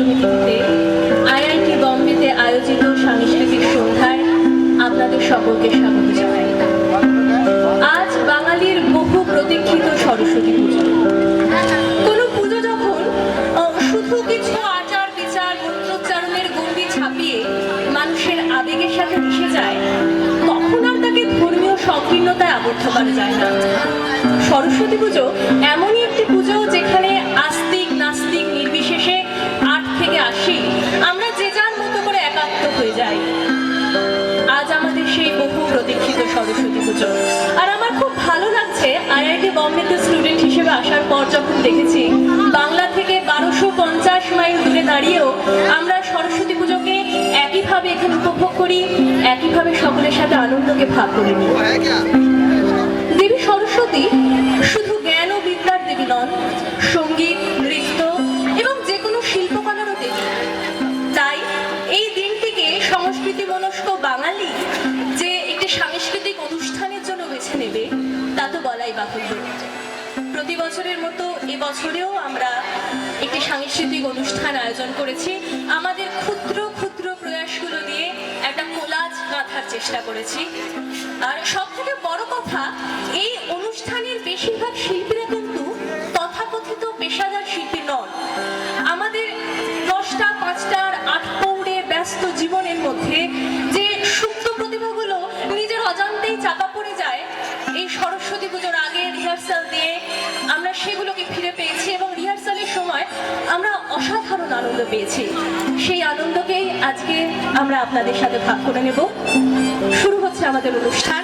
পঞ্চমী তিথিতে আইআইটি বম্বেতে আয়োজিত সাংস্কৃতিক সন্ধ্যায় আপনাদের সকলকে স্বাগত জানাই। আজ বাঙালির বহু প্রতীক্ষিত সরস্বতী পুজো। কোনো পুজো যখন শুধু কিছু আচার বিচার মন্ত্রোচ্চারণের গণ্ডি ছাপিয়ে মানুষের আবেগের সাথে মিশে যায়, তখন আর তাকে ধর্মীয় সংকীর্ণতায় আবদ্ধ করা যায় না। সরস্বতী পুজো এমনই একটি পুজো যেখানে আস্তিক নাস্তিক নির্বিশেষে ৮ থেকে ৮০ আমরা যে যার মতো করে একাত্ম হয়ে যাই। আজ আমাদের সেই বহু প্রতীক্ষিত সরস্বতী পুজো, আর আমার খুব ভালো লাগছে আইআইটি বম্বেতে স্টুডেন্ট হিসেবে আসার পর যখন দেখেছি বাংলা থেকে ১২৫০ মাইল দূরে দাঁড়িয়েও আমরা সরস্বতী পুজোকে একইভাবে এখানে উপভোগ করি, একইভাবে সকলের সাথে আনন্দকে ভাগ করে নিই। দেবী সরস্বতী শুধু জ্ঞান ও বিদ্যার দেবী নন, সঙ্গীত, নৃত্য এবং যে কোনো শিল্পকলারও দেবী। তাই এই দিনটিকে সংস্কৃতি মনস্ক বাঙালি যে একটি সাংস্কৃতিক অনুষ্ঠানের জন্য বেছে নেবে তা তো বলাই বাহুল্য। প্রতি বছরের মতো এবছরেও আমরা একটি সাংস্কৃতিক অনুষ্ঠান আয়োজন করেছি। আমাদের ক্ষুদ্র ক্ষুদ্র প্রয়াসগুলো দিয়ে একটা কোলাজ গাঁথার চেষ্টা করেছি। আর সব থেকে বড় কথা, এই অনুষ্ঠানের বেশিরভাগ শিল্পীরা কিন্তু তথাকথিত পেশাদার শিল্পী নন। আমাদের 10টা 5টার 8 পৌড়ে ব্যস্ত জীবনের মধ্যে যে সুপ্ত প্রতিভাগুলো নিজের অজান্তেই চাপা পড়ে যায়, এই সরস্বতী পুজোর আগে রিহার্সাল দিয়ে আমরা সেগুলোকে ফিরে পেয়েছি এবং রিহার্সালের সময় আমরা অসাধারণ আনন্দ পেয়েছি। সেই আনন্দকেই আজকে আমরা আপনাদের সাথে ভাগ করে নেব। শুরু হচ্ছে আমাদের অনুষ্ঠান।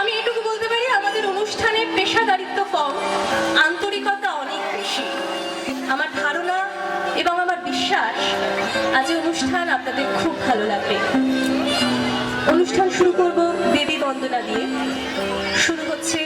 আমি এটুকু বলতে পারি, আমাদের অনুষ্ঠানে পেশাদারিত্ব কম, আন্তরিকতা অনেক বেশি। আমার ধারণা এবং আমার বিশ্বাস আজ অনুষ্ঠান আপনাদের খুব ভালো লাগবে। অনুষ্ঠান শুরু করব দেবী বন্দনা দিয়ে। শুরু হচ্ছে